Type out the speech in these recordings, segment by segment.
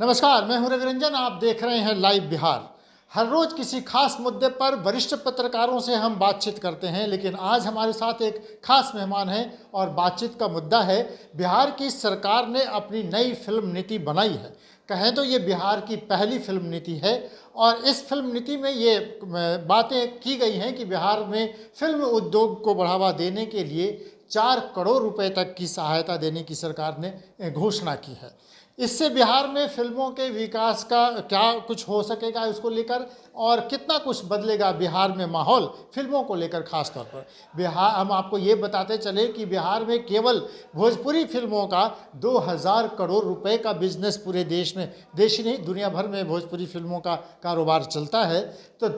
नमस्कार, मैं हूं रविरंजन। आप देख रहे हैं लाइव बिहार। हर रोज किसी खास मुद्दे पर वरिष्ठ पत्रकारों से हम बातचीत करते हैं, लेकिन आज हमारे साथ एक खास मेहमान हैं और बातचीत का मुद्दा है बिहार की सरकार ने अपनी नई फिल्म नीति बनाई है। कहें तो ये बिहार की पहली फिल्म नीति है और इस फिल्म नीति में ये बातें की गई हैं कि बिहार में फिल्म उद्योग को बढ़ावा देने के लिए 4 करोड़ रुपए तक की सहायता देने की सरकार ने घोषणा की है। इससे बिहार में फिल्मों के विकास का क्या कुछ हो सकेगा इसको लेकर और कितना कुछ बदलेगा बिहार में माहौल फिल्मों को लेकर खास तौर पर। बिहार हम आपको ये बताते चले कि बिहार में केवल भोजपुरी फिल्मों का 2000 करोड़ रुपए का बिजनेस पूरे देश में, देश ही नहीं दुनिया भर में भोजपुरी फिल्मों का कारोबार चलता है। तो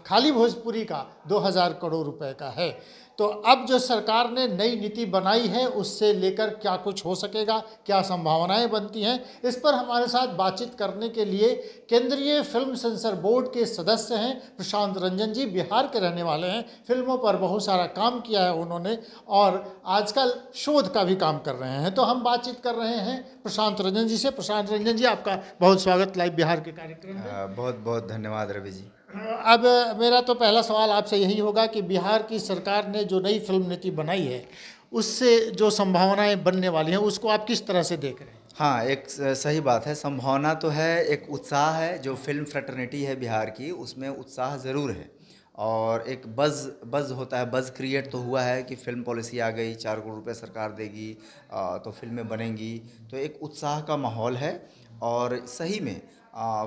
खाली भोजपुरी का 2000 करोड़ रुपए का है। तो अब जो सरकार ने नई नीति बनाई है उससे लेकर क्या कुछ हो सकेगा, क्या संभावनाएं बनती हैं, इस पर हमारे साथ बातचीत करने के लिए केंद्रीय फिल्म सेंसर बोर्ड के सदस्य हैं प्रशांत रंजन जी। बिहार के रहने वाले हैं, फिल्मों पर बहुत सारा काम किया है उन्होंने और आजकल शोध का भी काम कर रहे हैं। तो हम बातचीत कर रहे हैं प्रशांत रंजन जी से। प्रशांत रंजन जी, आपका बहुत स्वागत लाइव बिहार के कार्यक्रम में। बहुत बहुत धन्यवाद रवि जी। अब मेरा तो पहला सवाल आपसे यही होगा कि बिहार की सरकार ने जो नई फिल्म नीति बनाई है उससे जो संभावनाएं बनने वाली हैं उसको आप किस तरह से देख रहे हैं? हाँ, एक सही बात है। संभावना तो है, एक उत्साह है। जो फिल्म फ्रेटर्निटी है बिहार की, उसमें उत्साह ज़रूर है और एक बज़ होता है। बज़ क्रिएट तो हुआ है कि फ़िल्म पॉलिसी आ गई, 4 करोड़ रुपए सरकार देगी तो फिल्में बनेंगी, तो एक उत्साह का माहौल है। और सही में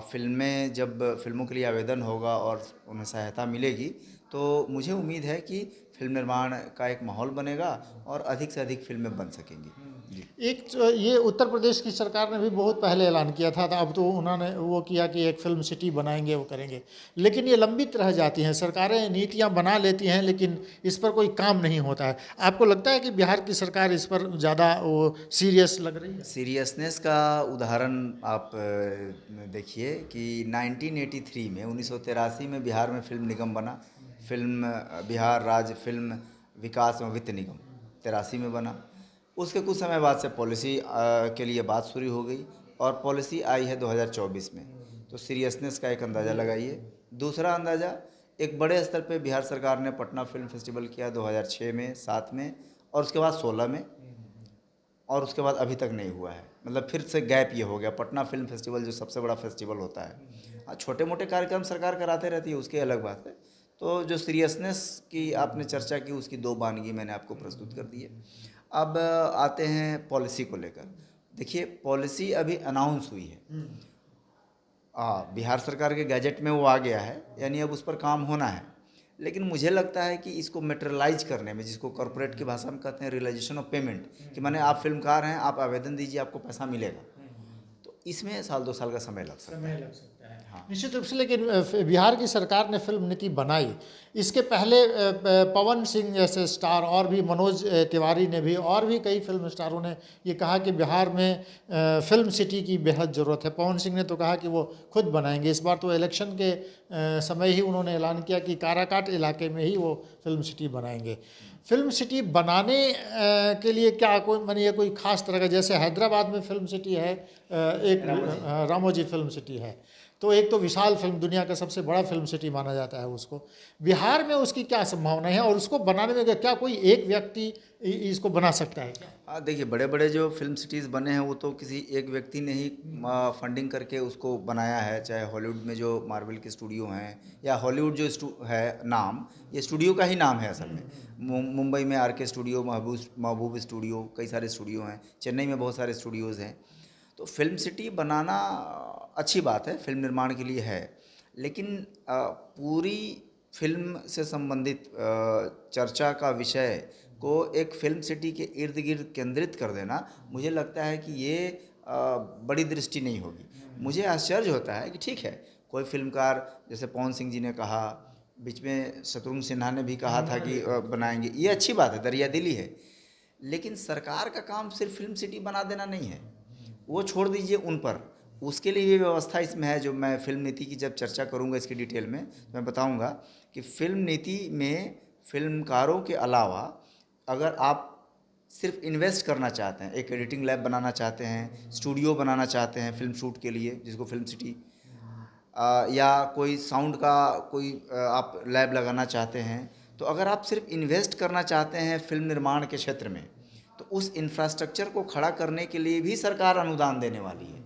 फिल्में जब फिल्मों के लिए आवेदन होगा और उन्हें सहायता मिलेगी तो मुझे उम्मीद है कि फिल्म निर्माण का एक माहौल बनेगा और अधिक से अधिक फिल्में बन सकेंगी। जी। एक ये उत्तर प्रदेश की सरकार ने भी बहुत पहले ऐलान किया था, अब तो उन्होंने वो किया कि एक फिल्म सिटी बनाएंगे, वो करेंगे, लेकिन ये लंबित रह जाती हैं। सरकारें नीतियां बना लेती हैं लेकिन इस पर कोई काम नहीं होता है। आपको लगता है कि बिहार की सरकार इस पर ज़्यादा वो सीरियस लग रही है? सीरियसनेस का उदाहरण आप देखिए कि 1983 में 1983 में बिहार में फिल्म निगम बना। फिल्म बिहार राज्य फिल्म विकास एवं वित्त निगम 83 में बना। उसके कुछ समय बाद से पॉलिसी के लिए बात शुरू हो गई और पॉलिसी आई है 2024 में। तो सीरियसनेस का एक अंदाज़ा लगाइए। दूसरा अंदाज़ा, एक बड़े स्तर पे बिहार सरकार ने पटना फिल्म फेस्टिवल किया 2006 में, 7 में और उसके बाद 16 में, और उसके बाद अभी तक नहीं हुआ है। मतलब फिर से गैप ये हो गया। पटना फिल्म फेस्टिवल जो सबसे बड़ा फेस्टिवल होता है, छोटे मोटे कार्यक्रम सरकार कराते रहती है, उसकी अलग बात है। तो जो सीरियसनेस की आपने चर्चा की, उसकी दो बानगी मैंने आपको प्रस्तुत कर दी है। अब आते हैं पॉलिसी को लेकर। देखिए, पॉलिसी अभी अनाउंस हुई है। बिहार सरकार के गैजेट में वो आ गया है, यानी अब उस पर काम होना है। लेकिन मुझे लगता है कि इसको मेटेरियलाइज करने में, जिसको कॉर्पोरेट की भाषा में कहते हैं रियलाइजेशन ऑफ पेमेंट, कि माने आप फिल्मकार हैं, आप आवेदन दीजिए, आपको पैसा मिलेगा, तो इसमें 1-2 साल का समय लग सकता है। हाँ। निश्चित रूप से। लेकिन बिहार की सरकार ने फिल्म नीति बनाई, इसके पहले पवन सिंह जैसे स्टार और भी, मनोज तिवारी ने भी, और भी कई फिल्म स्टारों ने ये कहा कि बिहार में फिल्म सिटी की बेहद ज़रूरत है। पवन सिंह ने तो कहा कि वो खुद बनाएंगे। इस बार तो इलेक्शन के समय ही उन्होंने ऐलान किया कि काराकाट इलाके में ही वो फिल्म सिटी बनाएंगे। फिल्म सिटी बनाने के लिए क्या कोई मानिए ये कोई खास तरह का, जैसे हैदराबाद में फिल्म सिटी है, एक रामोजी फिल्म सिटी है, तो एक तो विशाल फिल्म, दुनिया का सबसे बड़ा फिल्म सिटी माना जाता है उसको। बिहार में उसकी क्या संभावनाएं हैं और उसको बनाने में क्या कोई एक व्यक्ति इसको बना सकता है क्या? देखिए, बड़े बड़े जो फिल्म सिटीज़ बने हैं वो तो किसी एक व्यक्ति ने ही फंडिंग करके उसको बनाया है। चाहे हॉलीवुड में जो मार्वल के स्टूडियो हैं, या हॉलीवुड जो है नाम, ये स्टूडियो का ही नाम है असल में। मुंबई में आर के स्टूडियो, महबूब स्टूडियो, कई सारे स्टूडियो हैं। चेन्नई में बहुत सारे स्टूडियोज़ हैं। तो फिल्म सिटी बनाना अच्छी बात है, फिल्म निर्माण के लिए है। लेकिन पूरी फिल्म से संबंधित चर्चा का विषय को एक फिल्म सिटी के इर्द गिर्द केंद्रित कर देना, मुझे लगता है कि ये बड़ी दृष्टि नहीं होगी। मुझे आश्चर्य होता है कि ठीक है, कोई फिल्मकार जैसे पवन सिंह जी ने कहा, बीच में शत्रुघ्न सिन्हा ने भी कहा था कि बनाएंगे, ये अच्छी बात है, दरिया दिली है। लेकिन सरकार का काम सिर्फ फिल्म सिटी बना देना नहीं है, वो छोड़ दीजिए उन पर। उसके लिए ये व्यवस्था इसमें है, जो मैं फिल्म नीति की जब चर्चा करूंगा इसकी डिटेल में, तो मैं बताऊंगा कि फिल्म नीति में फिल्मकारों के अलावा अगर आप सिर्फ इन्वेस्ट करना चाहते हैं, एक एडिटिंग लैब बनाना चाहते हैं, स्टूडियो बनाना चाहते हैं फिल्म शूट के लिए, जिसको फिल्म सिटी, या कोई साउंड का कोई आप लैब लगाना चाहते हैं, तो अगर आप सिर्फ इन्वेस्ट करना चाहते हैं फिल्म निर्माण के क्षेत्र में, तो उस इंफ्रास्ट्रक्चर को खड़ा करने के लिए भी सरकार अनुदान देने वाली है।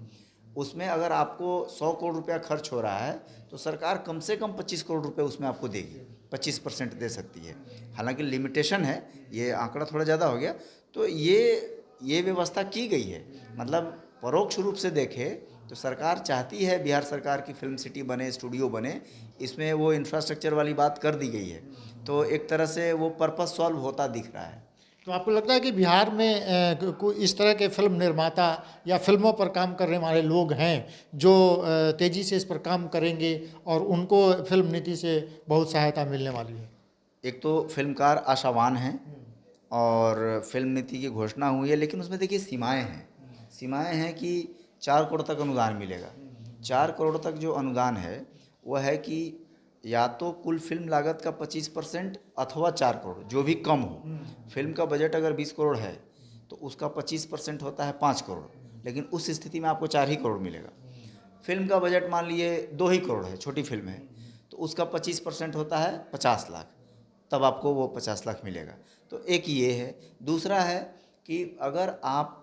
उसमें अगर आपको 100 करोड़ रुपया खर्च हो रहा है तो सरकार कम से कम 25 करोड़ रुपए उसमें आपको देगी, 25% दे सकती है। हालांकि लिमिटेशन है, ये आंकड़ा थोड़ा ज़्यादा हो गया, तो ये व्यवस्था की गई है। मतलब परोक्ष रूप से देखें तो सरकार चाहती है बिहार सरकार की फिल्म सिटी बने, स्टूडियो बने, इसमें वो इंफ्रास्ट्रक्चर वाली बात कर दी गई है, तो एक तरह से वो पर्पस सॉल्व होता दिख रहा है। तो आपको लगता है कि बिहार में कोई इस तरह के फिल्म निर्माता या फिल्मों पर काम करने वाले लोग हैं जो तेज़ी से इस पर काम करेंगे और उनको फिल्म नीति से बहुत सहायता मिलने वाली है? एक तो फिल्मकार आशावान हैं और फिल्म नीति की घोषणा हुई है, लेकिन उसमें देखिए सीमाएं हैं। सीमाएं हैं कि 4 करोड़ तक अनुदान मिलेगा। 4 करोड़ तक जो अनुदान है वह है कि या तो कुल फिल्म लागत का 25% अथवा 4 करोड़, जो भी कम हो। फिल्म का बजट अगर 20 करोड़ है तो उसका 25% होता है 5 करोड़, लेकिन उस स्थिति में आपको 4 ही करोड़ मिलेगा। फिल्म का बजट मान लिए 2 ही करोड़ है, छोटी फिल्म है, तो उसका 25% होता है 50 लाख, तब आपको वो 50 लाख मिलेगा। तो एक ये है। दूसरा है कि अगर आप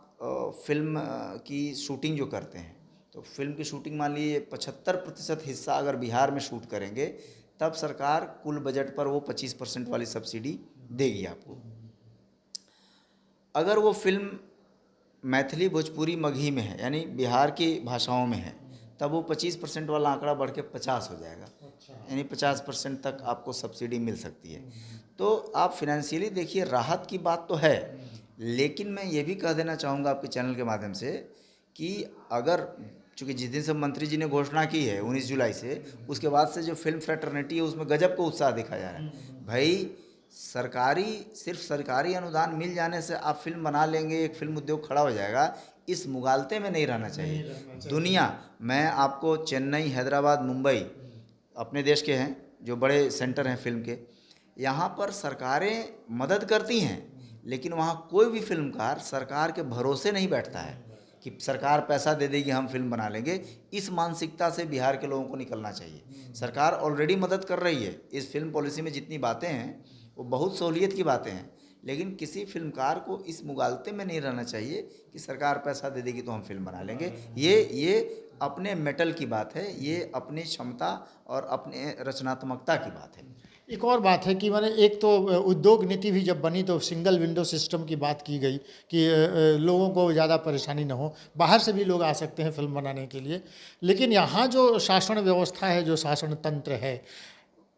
फिल्म की शूटिंग जो करते हैं, तो फिल्म की शूटिंग मान लीजिए 75% हिस्सा अगर बिहार में शूट करेंगे, तब सरकार कुल बजट पर वो 25% वाली सब्सिडी देगी आपको। अगर वो फिल्म मैथिली, भोजपुरी, मगही में है, यानी बिहार की भाषाओं में है, तब वो 25% वाला आंकड़ा बढ़ के 50 हो जाएगा, यानी 50% तक आपको सब्सिडी मिल सकती है। तो आप फिनेंशियली देखिए, राहत की बात तो है, लेकिन मैं ये भी कह देना चाहूँगा आपके चैनल के माध्यम से कि अगर, चूँकि जिस दिन से मंत्री जी ने घोषणा की है 19 जुलाई से, उसके बाद से जो फिल्म फ्रेटर्निटी है उसमें गजब को उत्साह दिखा जा रहा है। भाई सिर्फ सरकारी अनुदान मिल जाने से आप फिल्म बना लेंगे, एक फिल्म उद्योग खड़ा हो जाएगा, इस मुगालते में नहीं रहना चाहिए। दुनिया, मैं आपको चेन्नई, हैदराबाद, मुंबई अपने देश के हैं जो बड़े सेंटर हैं फिल्म के, यहाँ पर सरकारें मदद करती हैं, लेकिन वहाँ कोई भी फिल्मकार सरकार के भरोसे नहीं बैठता है कि सरकार पैसा दे देगी हम फिल्म बना लेंगे। इस मानसिकता से बिहार के लोगों को निकलना चाहिए। सरकार ऑलरेडी मदद कर रही है। इस फिल्म पॉलिसी में जितनी बातें हैं वो बहुत सहूलियत की बातें हैं, लेकिन किसी फिल्मकार को इस मुगालते में नहीं रहना चाहिए कि सरकार पैसा दे देगी तो हम फिल्म बना लेंगे। ये अपने मेटल की बात है, ये अपनी क्षमता और अपने रचनात्मकता की बात है। एक और बात है कि मैंने, एक तो उद्योग नीति भी जब बनी तो सिंगल विंडो सिस्टम की बात की गई कि लोगों को ज़्यादा परेशानी न हो, बाहर से भी लोग आ सकते हैं फिल्म बनाने के लिए। लेकिन यहाँ जो शासन व्यवस्था है, जो शासन तंत्र है,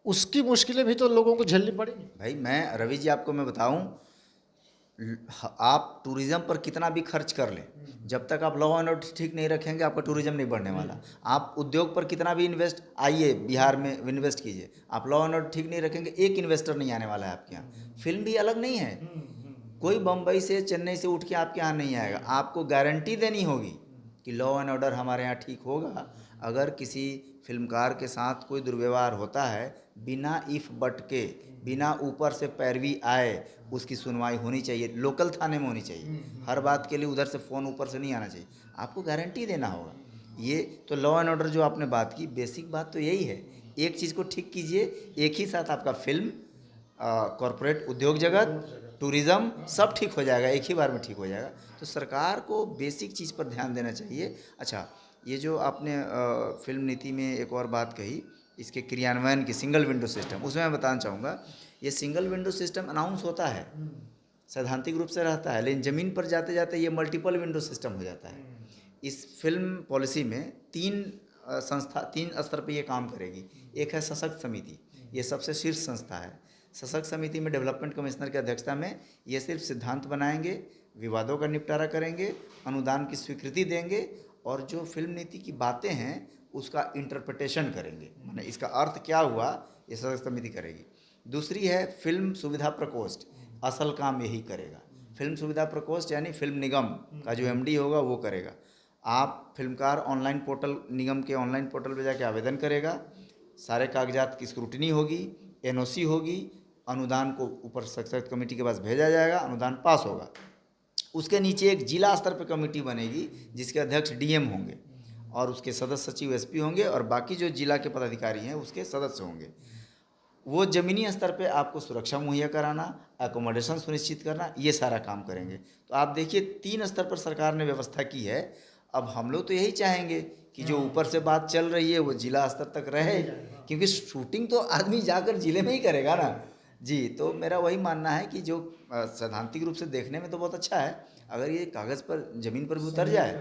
उसकी मुश्किलें भी तो लोगों को झेलनी पड़ेगी। भाई मैं रवि जी आपको मैं बताऊं, आप टूरिज़्म पर कितना भी खर्च कर लें, जब तक आप लॉ एंड ऑर्डर ठीक नहीं रखेंगे आपका टूरिज़्म नहीं बढ़ने वाला। आप उद्योग पर कितना भी इन्वेस्ट, आइए बिहार में इन्वेस्ट कीजिए, आप लॉ एंड ऑर्डर ठीक नहीं रखेंगे, एक इन्वेस्टर नहीं आने वाला है आपके यहाँ। फिल्म भी अलग नहीं है, कोई बम्बई से, चेन्नई से उठ के आपके यहाँ नहीं आएगा। आपको गारंटी देनी होगी कि लॉ एंड ऑर्डर हमारे यहाँ ठीक होगा। अगर किसी फिल्मकार के साथ कोई दुर्व्यवहार होता है, बिना इफ बट के, बिना ऊपर से पैरवी आए, उसकी सुनवाई होनी चाहिए, लोकल थाने में होनी चाहिए। हर बात के लिए उधर से फ़ोन ऊपर से नहीं आना चाहिए, आपको गारंटी देना होगा। ये तो लॉ एंड ऑर्डर जो आपने बात की, बेसिक बात तो यही है। एक चीज़ को ठीक कीजिए, एक ही साथ आपका फिल्म, कॉरपोरेट उद्योग जगत, टूरिज़्म सब ठीक हो जाएगा, एक ही बार में ठीक हो जाएगा। तो सरकार को बेसिक चीज़ पर ध्यान देना चाहिए। अच्छा, ये जो आपने फिल्म नीति में एक और बात कही, इसके क्रियान्वयन की सिंगल विंडो सिस्टम, उसमें मैं बताना चाहूँगा, ये सिंगल विंडो सिस्टम अनाउंस होता है, सैद्धांतिक रूप से रहता है, लेकिन ज़मीन पर जाते जाते ये मल्टीपल विंडो सिस्टम हो जाता है। इस फिल्म पॉलिसी में 3 स्तर पर ये काम करेगी। एक है सशक्त समिति, ये सबसे शीर्ष संस्था है। सशक्त समिति में डेवलपमेंट कमिश्नर की अध्यक्षता में ये सिर्फ सिद्धांत बनाएंगे, विवादों का निपटारा करेंगे, अनुदान की स्वीकृति देंगे, और जो फिल्म नीति की बातें हैं उसका इंटरप्रिटेशन करेंगे, माने इसका अर्थ क्या हुआ, ये सशक्त समिति करेगी। दूसरी है फिल्म सुविधा प्रकोष्ठ, असल काम यही करेगा। फिल्म सुविधा प्रकोष्ठ यानी फिल्म निगम का जो एमडी होगा वो करेगा। आप फिल्मकार ऑनलाइन पोर्टल, निगम के ऑनलाइन पोर्टल पर जाके आवेदन करेगा, सारे कागजात की स्क्रूटनी होगी, एनओसी होगी, अनुदान को ऊपर सशक्त कमेटी के पास भेजा जाएगा, अनुदान पास होगा, उसके नीचे एक जिला स्तर पर कमेटी बनेगी जिसके अध्यक्ष डीएम होंगे और उसके सदस्य सचिव एसपी होंगे और बाकी जो जिला के पदाधिकारी हैं उसके सदस्य होंगे। वो ज़मीनी स्तर पे आपको सुरक्षा मुहैया कराना, एकोमोडेशन सुनिश्चित करना, ये सारा काम करेंगे। तो आप देखिए 3 स्तर पर सरकार ने व्यवस्था की है। अब हम लोग तो यही चाहेंगे कि जो ऊपर से बात चल रही है वो जिला स्तर तक रहे, क्योंकि शूटिंग तो आदमी जाकर जिले में ही करेगा ना। जी, तो मेरा वही मानना है कि जो सैद्धांतिक रूप से देखने में तो बहुत अच्छा है, अगर ये कागज़ पर ज़मीन पर भी उतर जाए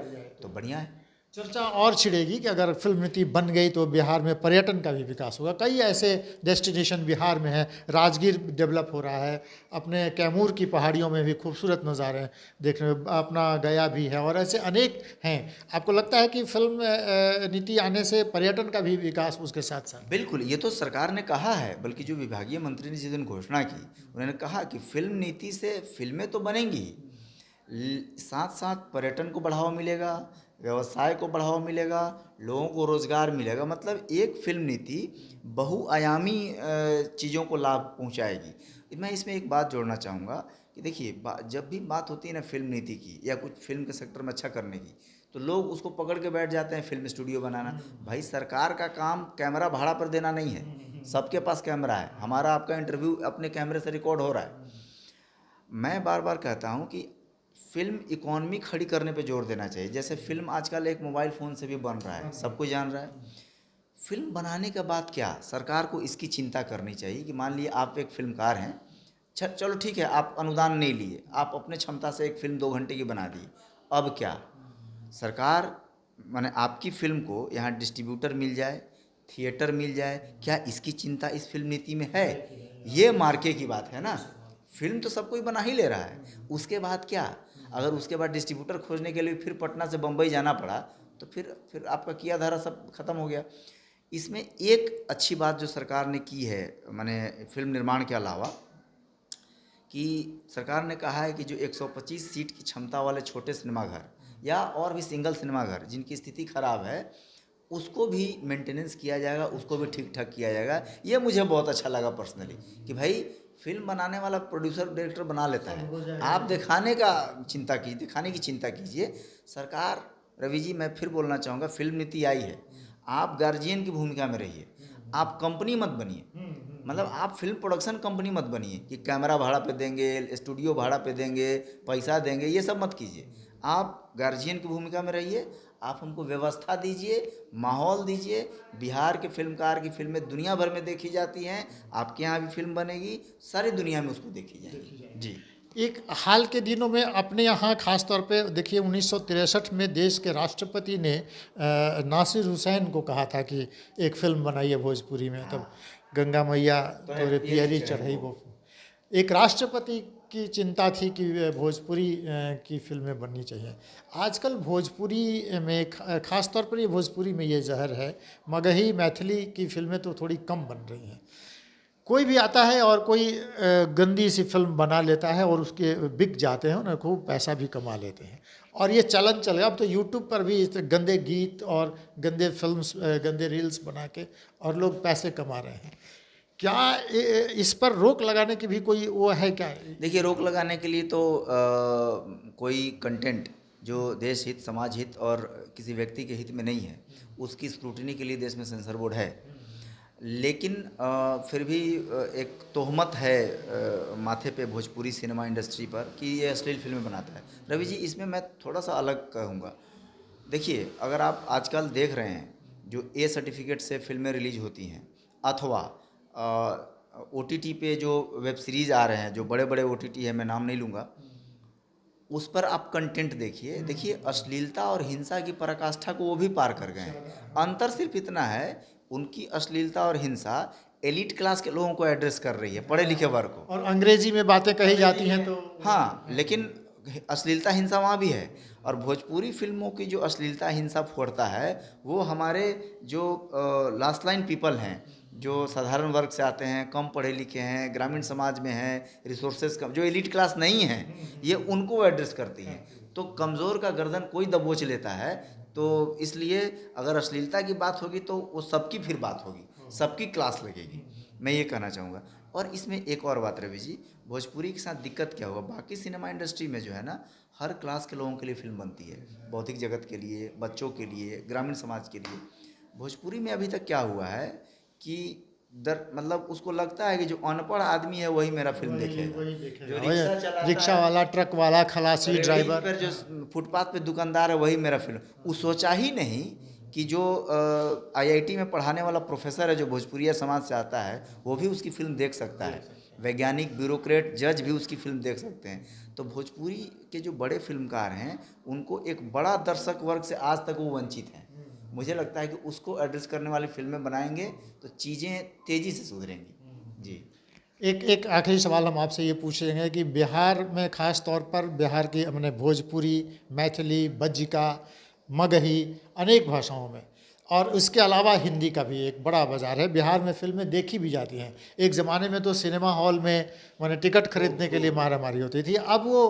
तो बढ़िया है। चर्चा और छिड़ेगी कि अगर फिल्म नीति बन गई तो बिहार में पर्यटन का भी विकास होगा। कई ऐसे डेस्टिनेशन बिहार में हैं, राजगीर डेवलप हो रहा है, अपने कैमूर की पहाड़ियों में भी खूबसूरत नज़ारे हैं देखने में, अपना गया भी है और ऐसे अनेक हैं। आपको लगता है कि फिल्म नीति आने से पर्यटन का भी विकास उसके साथ साथ? बिल्कुल, ये तो सरकार ने कहा है, बल्कि जो विभागीय मंत्री ने जिस दिन घोषणा की उन्होंने कहा कि फिल्म नीति से फिल्में तो बनेंगी, साथ साथ पर्यटन को बढ़ावा मिलेगा, व्यवसाय को बढ़ावा मिलेगा, लोगों को रोज़गार मिलेगा। मतलब एक फिल्म नीति बहुआयामी चीज़ों को लाभ पहुंचाएगी। मैं इसमें एक बात जोड़ना चाहूँगा कि देखिए जब भी बात होती है ना फिल्म नीति की या कुछ फिल्म के सेक्टर में अच्छा करने की, तो लोग उसको पकड़ के बैठ जाते हैं फिल्म स्टूडियो बनाना। भाई सरकार का काम कैमरा भाड़ा पर देना नहीं है, सबके पास कैमरा है। हमारा आपका इंटरव्यू अपने कैमरे से रिकॉर्ड हो रहा है। मैं बार बार कहता हूँ कि फिल्म इकॉनमी खड़ी करने पे जोर देना चाहिए। जैसे फिल्म आजकल एक मोबाइल फ़ोन से भी बन रहा है, सब कोई जान रहा है। फिल्म बनाने के बाद क्या सरकार को इसकी चिंता करनी चाहिए कि मान लीजिए आप एक फिल्मकार हैं, चलो ठीक है, आप अनुदान नहीं लिए, आप अपने क्षमता से एक फिल्म 2 घंटे की बना दी। अब क्या सरकार माने आपकी फिल्म को यहाँ डिस्ट्रीब्यूटर मिल जाए, थिएटर मिल जाए, क्या इसकी चिंता इस फिल्म नीति में है? ये मार्के की बात है ना। फिल्म तो सब कोई बना ही ले रहा है, उसके बाद क्या? अगर उसके बाद डिस्ट्रीब्यूटर खोजने के लिए फिर पटना से बम्बई जाना पड़ा तो फिर आपका किया धारा सब खत्म हो गया। इसमें एक अच्छी बात जो सरकार ने की है माने फिल्म निर्माण के अलावा, कि सरकार ने कहा है कि जो 125 सीट की क्षमता वाले छोटे सिनेमाघर या और भी सिंगल सिनेमाघर जिनकी स्थिति खराब है उसको भी मेंटेनेंस किया जाएगा, उसको भी ठीक ठाक किया जाएगा। ये मुझे बहुत अच्छा लगा पर्सनली कि भाई फिल्म बनाने वाला प्रोड्यूसर डायरेक्टर बना लेता है, आप दिखाने की चिंता कीजिए। सरकार, रवि जी मैं फिर बोलना चाहूँगा, फिल्म नीति आई है, आप गार्जियन की भूमिका में रहिए, आप कंपनी मत बनिए। मतलब आप फिल्म प्रोडक्शन कंपनी मत बनिए कि कैमरा भाड़ा पे देंगे, स्टूडियो भाड़ा पे देंगे, पैसा देंगे, ये सब मत कीजिए। आप गार्जियन की भूमिका में रहिए, आप हमको व्यवस्था दीजिए, माहौल दीजिए। बिहार के फिल्मकार की फिल्में दुनिया भर में देखी जाती हैं, आपके यहाँ भी फिल्म बनेगी, सारी दुनिया में उसको देखी जाएगी। जी, एक हाल के दिनों में अपने यहाँ खास तौर पे देखिए 1963 में देश के राष्ट्रपति ने नासिर हुसैन को कहा था कि एक फिल्म बनाइए भोजपुरी में, तब गंगा मैया तोरे पियरी चढ़ई वो। एक राष्ट्रपति की चिंता थी कि भोजपुरी की फिल्में बननी चाहिए। आजकल भोजपुरी में खास तौर पर ये भोजपुरी में ये जहर है, मगही मैथिली की फिल्में तो थोड़ी कम बन रही हैं। कोई भी आता है और कोई गंदी सी फिल्म बना लेता है और उसके बिक जाते हैं, उन्हें खूब पैसा भी कमा लेते हैं और ये चलन चल गया। अब तो यूट्यूब पर भी इस गंदे गीत और गंदे फिल्म्स, गंदे रील्स बना के और लोग पैसे कमा रहे हैं। क्या इस पर रोक लगाने की भी कोई वो है क्या? देखिए रोक लगाने के लिए तो कोई कंटेंट जो देश हित, समाज हित और किसी व्यक्ति के हित में नहीं है, उसकी स्क्रूटनी के लिए देश में सेंसर बोर्ड है। लेकिन फिर भी एक तोहमत है माथे पे भोजपुरी सिनेमा इंडस्ट्री पर कि ये अश्लील फिल्में बनाता है। रवि जी इसमें मैं थोड़ा सा अलग कहूँगा। देखिए अगर आप आजकल देख रहे हैं जो ए सर्टिफिकेट से फिल्में रिलीज होती हैं, अथवा OTT पे जो वेब सीरीज़ आ रहे हैं, जो बड़े बड़े OTT है, मैं नाम नहीं लूँगा, उस पर आप कंटेंट देखिए अश्लीलता और हिंसा की पराकाष्ठा को वो भी पार कर गए हैं। अंतर सिर्फ इतना है, उनकी अश्लीलता और हिंसा एलिट क्लास के लोगों को एड्रेस कर रही है, पढ़े लिखे वर्ग को, और अंग्रेजी में बातें कही जाती हैं तो हाँ, लेकिन अश्लीलता हिंसा वहाँ भी है। और भोजपुरी फिल्मों की जो अश्लीलता हिंसा फोड़ता है वो हमारे जो लास्ट लाइन पीपल हैं, जो साधारण वर्ग से आते हैं, कम पढ़े लिखे हैं, ग्रामीण समाज में हैं, रिसोर्सेज कम, जो एलिट क्लास नहीं है, ये उनको एड्रेस करती हैं। तो कमज़ोर का गर्दन कोई दबोच लेता है। तो इसलिए अगर अश्लीलता की बात होगी तो वो सबकी फिर बात होगी, सबकी क्लास लगेगी। मैं ये कहना चाहूँगा। और इसमें एक और बात रवि जी, भोजपुरी के साथ दिक्कत क्या हुआ, बाकी सिनेमा इंडस्ट्री में जो है ना हर क्लास के लोगों के लिए फिल्म बनती है, बौद्धिक जगत के लिए, बच्चों के लिए, ग्रामीण समाज के लिए। भोजपुरी में अभी तक क्या हुआ है कि मतलब उसको लगता है कि जो अनपढ़ आदमी है वही मेरा फिल्म देखेगा, जो रिक्शा चलाता रिक्शा है, वाला, ट्रक वाला, खलासी, रेहड़ी ड्राइवर, पर जो फुटपाथ पे दुकानदार है वही मेरा फिल्म। वो सोचा ही नहीं कि जो आईआईटी में पढ़ाने वाला प्रोफेसर है जो भोजपुरिया समाज से आता है वो भी उसकी फिल्म देख सकता है, वैज्ञानिक, ब्यूरोक्रेट, जज भी उसकी फिल्म देख सकते हैं। तो भोजपुरी के जो बड़े फिल्मकार हैं उनको एक बड़ा दर्शक वर्ग से आज तक वो वंचित हैं। मुझे लगता है कि उसको एड्रेस करने वाली फिल्में बनाएंगे तो चीज़ें तेज़ी से सुधरेंगी जी। एक आखिरी सवाल हम आपसे ये पूछेंगे कि बिहार में ख़ास तौर पर बिहार की हमने भोजपुरी, मैथिली, बज्जिका, मगही अनेक भाषाओं में, और उसके अलावा हिंदी का भी एक बड़ा बाज़ार है। बिहार में फिल्में देखी भी जाती हैं। एक ज़माने में तो सिनेमा हॉल में मैंने टिकट खरीदने के लिए मारामारी होती थी। अब वो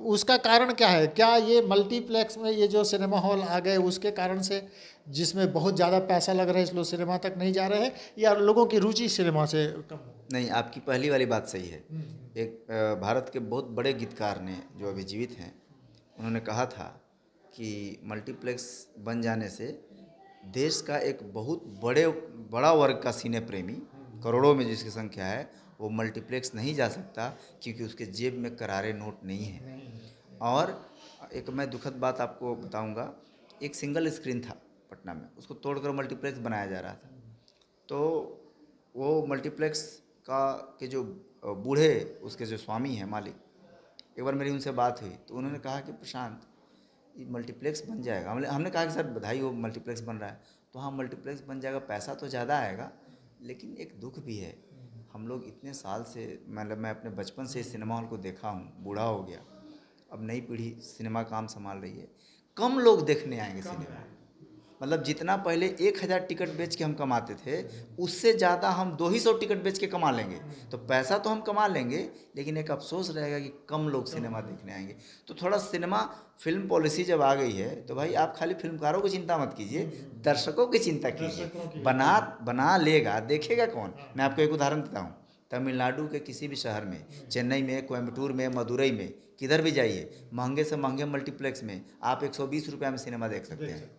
उसका कारण क्या है? क्या ये मल्टीप्लेक्स में ये जो सिनेमा हॉल आ गए उसके कारण से, जिसमें बहुत ज़्यादा पैसा लग रहा है इसलिए सिनेमा तक नहीं जा रहे हैं, या लोगों की रुचि सिनेमा से कम? नहीं, आपकी पहली वाली बात सही है। एक भारत के बहुत बड़े गीतकार ने जो अभी जीवित हैं उन्होंने कहा था कि मल्टीप्लेक्स बन जाने से देश का एक बहुत बड़ा वर्ग का सिने प्रेमी, करोड़ों में जिसकी संख्या है, वो मल्टीप्लेक्स नहीं जा सकता क्योंकि उसके जेब में करारे नोट नहीं हैं। और एक मैं दुखद बात आपको बताऊंगा, एक सिंगल स्क्रीन था पटना में, उसको तोड़कर मल्टीप्लेक्स बनाया जा रहा था। तो वो मल्टीप्लेक्स के जो बूढ़े उसके जो स्वामी हैं, मालिक, एक बार मेरी उनसे बात हुई तो उन्होंने कहा कि प्रशांत ये मल्टीप्लेक्स बन जाएगा। हमने कहा कि सर बधाई हो, मल्टीप्लेक्स बन रहा है। तो हाँ, मल्टीप्लेक्स बन जाएगा, पैसा तो ज़्यादा आएगा, लेकिन एक दुख भी है। हम लोग इतने साल से, मतलब मैं अपने बचपन से इस सिनेमा हॉल को देखा हूँ, बूढ़ा हो गया, अब नई पीढ़ी सिनेमा काम संभाल रही है, कम लोग देखने आएंगे सिनेमा। मतलब जितना पहले 1000 टिकट बेच के हम कमाते थे उससे ज़्यादा हम 200 टिकट बेच के कमा लेंगे। तो पैसा तो हम कमा लेंगे, लेकिन एक अफसोस रहेगा कि कम लोग सिनेमा देखने आएंगे। तो थोड़ा सिनेमा फिल्म पॉलिसी जब आ गई है तो भाई आप खाली फिल्मकारों की चिंता मत कीजिए, दर्शकों की चिंता कीजिए। बना लेगा, देखेगा कौन। मैं आपको एक उदाहरण देता हूँ, तमिलनाडु के किसी भी शहर में, चेन्नई में, कोयम्बटूर में, मदुरई में, किधर भी जाइए, महंगे से महंगे मल्टीप्लेक्स में आप 120 रुपये में सिनेमा देख सकते हैं।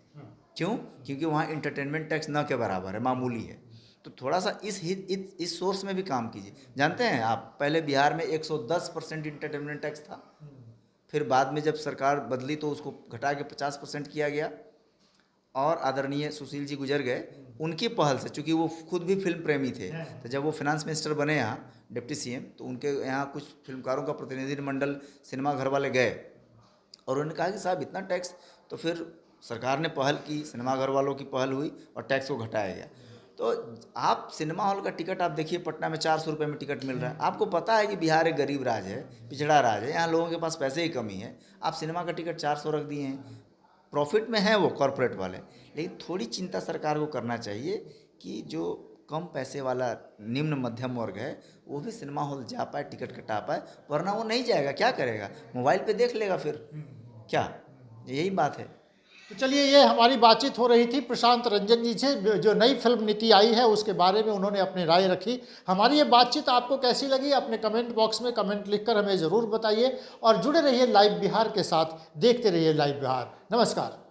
क्यों? क्योंकि वहाँ इंटरटेनमेंट टैक्स न के बराबर है, मामूली है। तो थोड़ा सा इस सोर्स में भी काम कीजिए। जानते हैं आप, पहले बिहार में 110% इंटरटेनमेंट टैक्स था, फिर बाद में जब सरकार बदली तो उसको घटा के 50% किया गया, और आदरणीय सुशील जी गुजर गए, उनकी पहल से, चूँकि वो खुद भी फिल्म प्रेमी थे, तो जब वो फिनांस मिनिस्टर बने यहाँ, डिप्टी सीएम, तो उनके यहाँ कुछ फिल्मकारों का प्रतिनिधिमंडल सिनेमा घर वाले गए और उन्होंने कहा कि साहब इतना टैक्स, तो फिर सरकार ने पहल की, सिनेमा घर वालों की पहल हुई और टैक्स को घटाया गया। तो आप सिनेमा हॉल का टिकट आप देखिए, पटना में 400 रुपये में टिकट मिल रहा है। आपको पता है कि बिहार एक गरीब राज्य है, पिछड़ा राज्य है, यहाँ लोगों के पास पैसे की कमी है, आप सिनेमा का टिकट 400 रख दिए हैं। प्रॉफिट में है वो कॉरपोरेट वाले, लेकिन थोड़ी चिंता सरकार को करना चाहिए कि जो कम पैसे वाला निम्न मध्यम वर्ग है वो भी सिनेमा हॉल जा पाए, टिकट कटा पाए, वरना वो नहीं जाएगा। क्या करेगा? मोबाइल पे देख लेगा फिर क्या? यही बात है। तो चलिए, ये हमारी बातचीत हो रही थी प्रशांत रंजन जी से, जो नई फिल्म नीति आई है उसके बारे में उन्होंने अपनी राय रखी। हमारी ये बातचीत आपको कैसी लगी? अपने कमेंट बॉक्स में कमेंट लिखकर हमें ज़रूर बताइए, और जुड़े रहिए लाइव बिहार के साथ, देखते रहिए लाइव बिहार। नमस्कार।